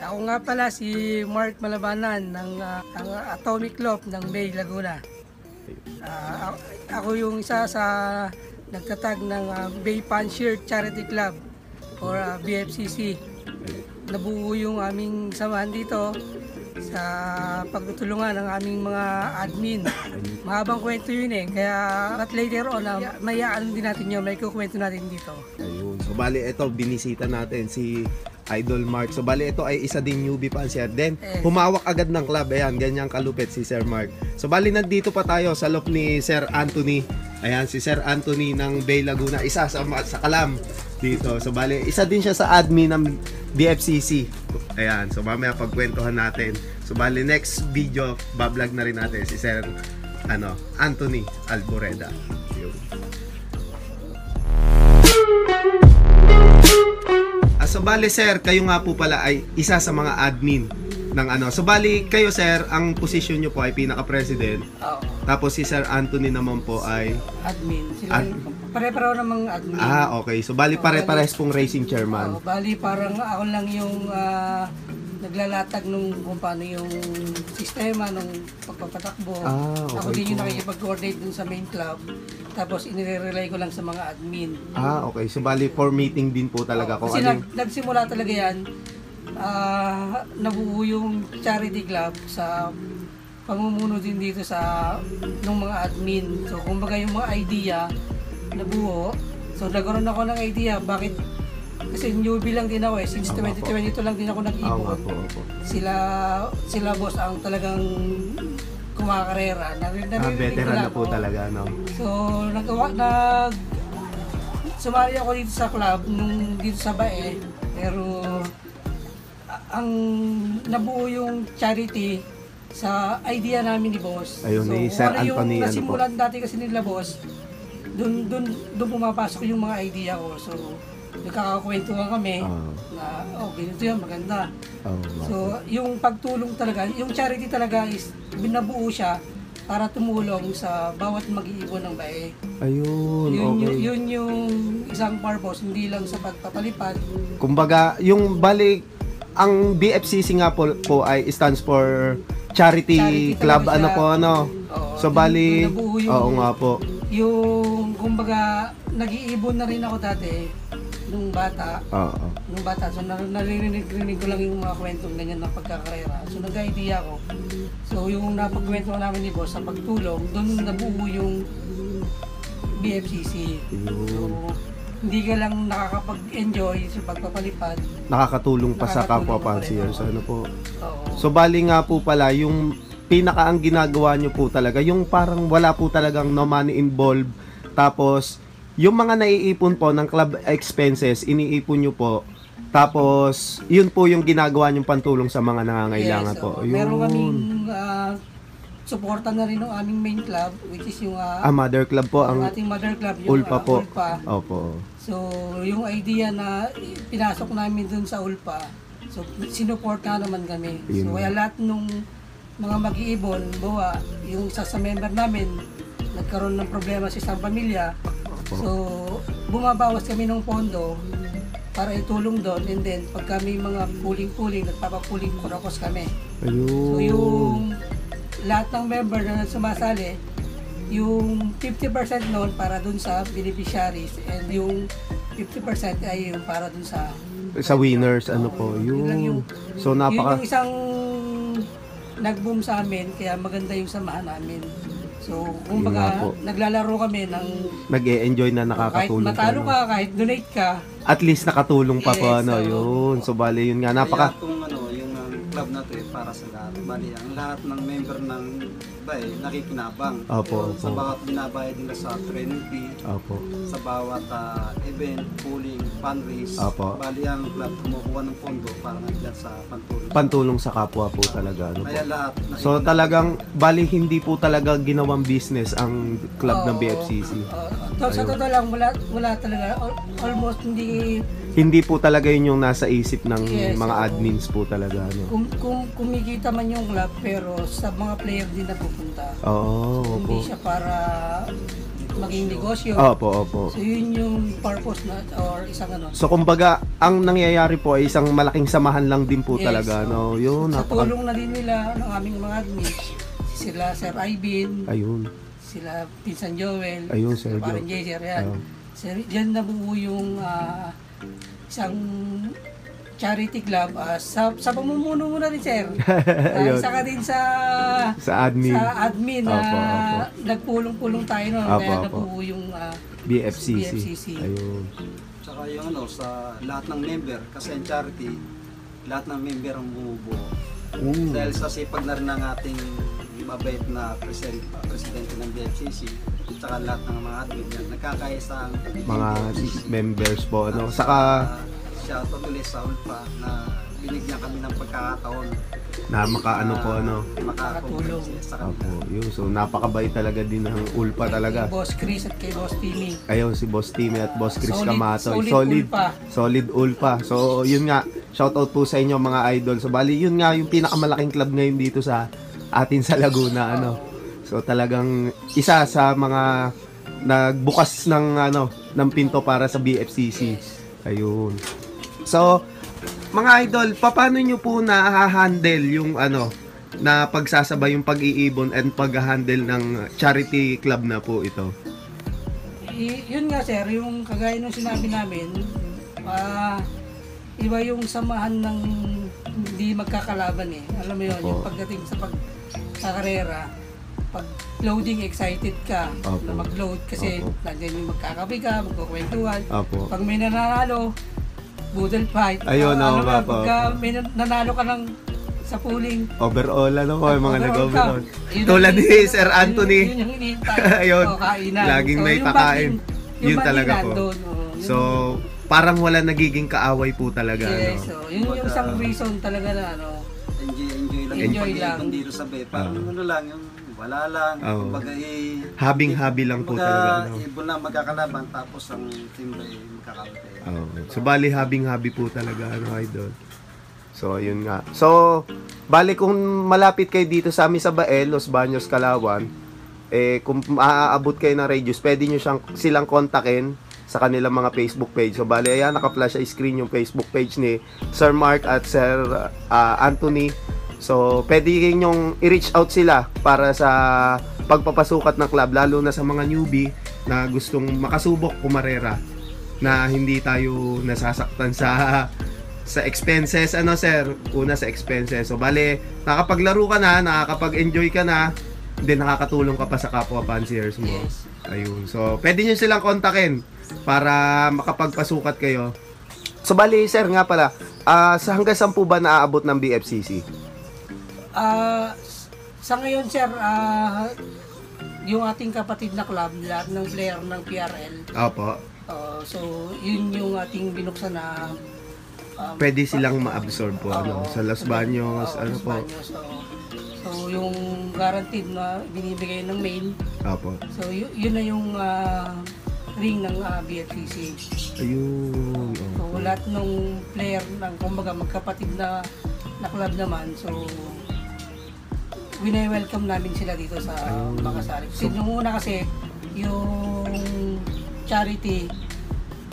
Ako nga pala si Mark Malabanan ng ang Atomic Love ng Bay, Laguna. Ako yung isa sa nagtatag ng Bay Panshir Charity Club or BFCC. Nabuo yung aming samahan dito sa pagtutulungan ng aming mga admin. Mahabang kwento yun eh, kaya at later on, may ano din natin yun, may kukwento natin dito. Ayun. So bali ito, binisita natin si Idol Mark. So bali ito ay isa ding newbie pansier. Then humawak agad ng club. Ayan, ganyan kalupit si Sir Mark. So bali nandito pa tayo sa loob ni Sir Anthony. Ayan, si Sir Anthony ng Bay Laguna. Isa sa Kalam dito. So bali, isa din siya sa admin ng BFCC. Ayan, so mamaya pagkwentuhan natin. So bali, next video, bablog na rin natin si Sir Anthony Alboreda. Yun. So bali sir, kayo nga po pala ay isa sa mga admin ng So bali kayo sir, ang position nyo po ay pinaka-president. Oo. Tapos si Sir Anthony naman po ay Admin. Sila pare-pareho namang admin. okay. So bali pare-pares pong racing chairman. Bali parang ako lang yung naglalatag nung kung paano yung sistema nung pagpapatakbo. Okay Ako din yung po. nakikipag-coordinate dun sa main club. Tapos inire-relay ko lang sa mga admin. Okay. So bali for meeting din po talaga kung Kasi ano. nagsimula talaga yan, nabuo yung charity club sa pamumuno din dito sa ng mga admin. So kumbaga yung mga idea nabuo. So nagkaroon ako ng idea bakit kasi newbie lang din ako since 2022 lang din ako nag-ipon. Sila boss ang talagang kumakarera. Veteran na po talaga, no? So sumali ako dito sa club nung dito sa Bae, pero ang nabuo yung charity sa idea namin ni boss. Ayun, so, ni Sir Anthony, yung nasimulan dati kasi nila boss, doon pumapasok yung mga idea ko. So, nagkakakwentuhan kami na, ganito yan, maganda. So, yung pagtulong talaga, yung charity talaga is binabuo siya para tumulong sa bawat mag-iipon ng Bae. Ayun, okay. Yun yung isang purpose, hindi lang sa pagpapalipad. Kumbaga, yung balik, ang BFCC nga po ay stands for Charity Club, Oo, So bali, yung nga po. Yung, kumbaga, nag-iibon na rin ako dati, nung bata. So naririnig ko lang yung mga kwentong ganyan ng pagkakarera. So nag-idea ko. So yung napagkwento namin ni boss sa pagtulong, doon nabuo yung BFCC. So hindi ka lang nakakapag-enjoy sa pagpapalipad. Nakakatulong pa sa kapwa pansiers. Oo. So bali nga po pala, yung pinaka ang ginagawa nyo po talaga, yung parang wala po talagang no money involved. Tapos, yung mga naiipon po ng club expenses, iniipon nyo po. Tapos, yun po yung ginagawa nyong pantulong sa mga nangangailangan po. Yun. Meron kaming suporta na rin ng aming main club, which is yung mother club po, ang ating mother club, yung Ulpa po. Ulpa. Opo. So, yung idea na pinasok namin dun sa Ulpa, so sinuporta naman kami. So, kaya lahat nung mga mag-iibon, yung isa sa member namin, nagkaroon ng problema sa isang pamilya. So, bumabawas kami ng pondo para itulong doon, and then pag kami mga puling-puling, nagpapapuling kurokos kami. Ayun. So, yung lahat ng member na sumasali, yung 50% noon para dun sa beneficiaries, and yung 50% ay yung para dun sa winners, yun. So yun yung isang nag-boom sa amin, kaya maganda yung samahan namin. So, kumbaga, naglalaro kami ng nag-e-enjoy na, nakakatulong. Kahit matalo ka, kahit donate ka, at least nakatulong pa po, Yes, yun. So bali yun nga, Kaya kung yung club na to para sa lahat. Bali, ang lahat ng member ng Bae nakikinabang. Opo. Sa bawat binabayad nila sa training fee, sa bawat event, pooling, fundraise. Bali, ang club kumukuha ng pondo para nandiyan sa pantulong sa kapwa po talaga. Kaya lahat. So talagang, bali hindi po talaga ginawang business ang club ng BFCC. sa totoo lang, wala talaga. Almost Hindi po talaga yun yung nasa isip ng Yes, mga admins po talaga. kung kumikita man yung club, pero sa mga player din na pupunta. Oo, Hindi siya para maging negosyo. Opo, opo. So yun yung purpose na or isang ano. So kumbaga, ang nangyayari po ay isang malaking samahan lang din po Yes, talaga, no? Yun, Sa tulong na din nila ng aming mga admin, sila Sir Ivan, Ayun. sila Pinsan Joel, Ayun, Sir sila Parang Joel. Jaser, yan. Ayun. Sir, diyan nabuo yung isang charity club sa pamumuno mo na rin, sir. Ayun. Isa ka din sa Sa admin. na Opo, opo. nagpulong-pulong tayo noon. Opo, Kaya opo. nabuo yung BFCC. BFCC. Ayun. Tsaka yung ano, sa lahat ng member, kasi ang charity, lahat ng member ang bumubuo. Dahil sa sipag na rin ng ating mabait na presidente ng BFCC, tsaka lahat ng mga admin yan, nagkakaisa ang Mga members po, ano? Saka, Saka, shoutout ulit sa ULPA na binigyan kami ng pagkakataon na makaano po, ano? makakatulong sa kanila. Opo, yun. So, napakabait talaga din ng Ulpa talaga. Kay Boss Chris at kay Boss Timmy. Ayun, si Boss Timmy at Boss Chris Solid- Camato. solid Ulpa. Solid Ulpa. So, yun nga. Shoutout po sa inyo mga idol. So, bali, yun nga yung pinakamalaking club ngayon dito sa atin sa Laguna, ano. So, talagang isa sa mga nagbukas ng pinto para sa BFCC. Ayun. So, mga idol, paano nyo po na-handle yung na pagsasabay yung pag-iibon and pag-handle ng charity club na po ito? Yun nga, sir, yung kagaya nung sinabi namin, iba yung samahan ng hindi magkakalaban eh. Alam mo yun, Opo. yung pagdating sa karera, pag loading, excited ka Opo. na mag-load kasi Opo. nandiyan yung magkakabi ka, magkukwentuhan. Opo. Pag may nanalo, budel fight. Ayun, ano opo, ba, opo, pagka opo. may nanalo ka ng sa pooling, Overall, mga overall nag-overall. ka. Yun Tulad ang ni hinihintay. Sir Anthony. Yun yung hinihintay. Ayun. O, kainan. Laging may yung pakain. banding- Yun yung talaga banding po. nandun, yun So, parang wala nagiging kaaway po talaga. yes, ano? so, yun yung isang reason talaga na Enjoy lang. Enjoy yung lang. pag-iibon dito sa bay. Parang ano lang, yung wala lang. Oo. Kumbaga Habing-habi lang po talaga. ibon lang magkakalaban tapos ang team bay magkakampi. So, bali habing-habi po talaga, idol. So, ayun nga. So, bali kung malapit kayo dito sa amin sa Bael, Los Baños, Calauan, kung maaabot kayo ng radius, pwede nyo silang kontakin sa kanilang mga Facebook page. So, bali, ayan, naka-flash sa screen yung Facebook page ni Sir Mark at Sir Anthony. So, pwede nyong i-reach out sila para sa pagpapasukat ng club, lalo na sa mga newbie na gustong makasubok kumarera na hindi tayo nasasaktan sa expenses, sir? Una sa expenses. So, bale, nakapaglaro ka na, nakakapag-enjoy ka na, then nakakatulong ka pa sa kapwa fanciers mo. Yes. Ayun. So, pwede nyo silang kontakin para makapagpasukat kayo. So, bali, sir, nga pala, sa hanggang saan po ba naaabot ng BFCC? Sa ngayon, sir, yung ating kapatid na club, lahat ng player ng PRL, Opo. so yun yung ating binuksan na Pwede silang ma-absorb po, sa Los Baños, Los po. Baños, so yung guaranteed na binibigay ng main, Opo. so yun na yung ring ng BFCC. Ayun. So lahat ng player ng kumbaga magkapatid na club naman, so wini-welcome namin sila dito sa makasali. Kasi nung una kasi yung charity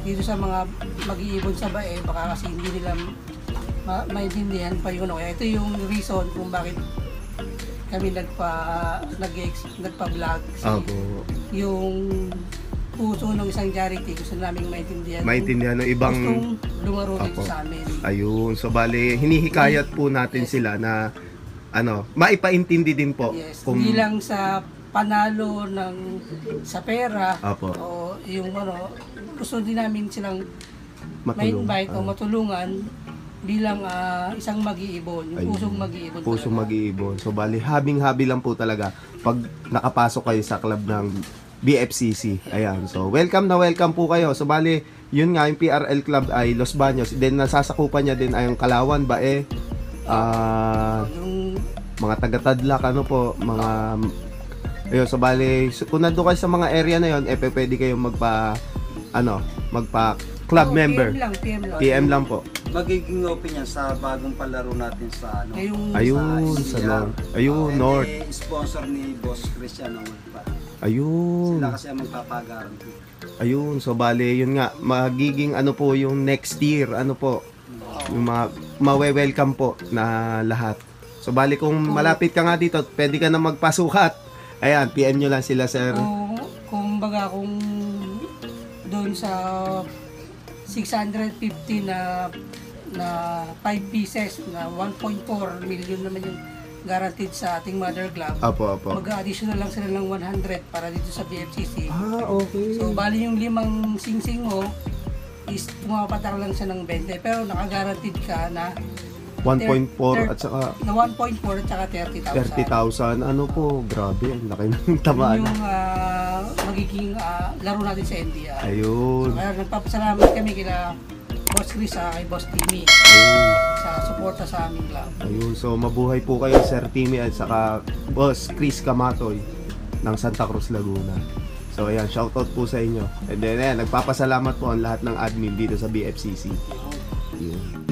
dito sa mga mag-iibon sa bae, baka kasi hindi nila maintindihan pa yun. Kaya ito yung reason kung bakit kami nagpa-vlog. Opo. Yung puso ng isang charity, gusto namin maintindihan. Maintindihan ng ibang... Gustong lumaro Opo. dito sa amin. Ayun. So, bali, hinihikayat po natin sila na maipaintindi din po. Yes, hindi lang sa panalo sa pera Opo. o yung gusto din namin silang Matulong. ma-invite o matulungan bilang isang mag-iibon, yung Ayun. pusong mag-iibon. Pusong talaga. mag-iibon. So, bali, habing-habi lang po talaga pag nakapasok kayo sa club ng BFCC. Ayan. So, welcome na welcome po kayo. So, bali, yun nga, yung PRL club ay Los Baños. Then, nasasakupan niya din ay yung Calauan, Bae, Yung mga taga-Tadlac, mga... Ayun, so, bali, kung nandun kayo sa mga area na yun, pwede kayong magpa-club member. PM lang po. Magiging open yan sa bagong palaro natin sa Ngayong Ayun, sa ICR. North. Ayun, North. Sponsor ni Boss Cristiano Ulpa. Ayun. Sila kasi ang magpapagaranti. Ayun, so bale, yun nga, magiging ano po yung next year, ano po, yung mawe-welcome po na lahat. So bale, kung malapit ka nga dito, pwede ka na magpasukat. Ayan, PM nyo lang sila, sir. Kung baga kung doon sa 650 na 5 pieces na 1.4 million naman yung guaranteed sa ating mother glove. Apo, apo. Mag-additional lang sila ng 100 para dito sa BFCC. Okay. So, bali yung 5 sing-sing mo is pumapatak lang siya ng 20 pero naka-guaranteed ka na 1.4 at saka na 1.4 at saka 30,000. 30,000. Ano po, grabe, ang laki ng tamaan. Yung magiging laro natin sa NBI. Ayun. Kaya nagpapasalamat kami kila Boss Chris kay Boss Timmy Ayun. sa suporta sa aming club. Ayun. So, mabuhay po kayo, Sir Timmy, at saka Boss Chris Camatoy ng Santa Cruz, Laguna. So, ayan, shoutout po sa inyo. And then, ayan, nagpapasalamat po ang lahat ng admin dito sa BFCC. Ayun.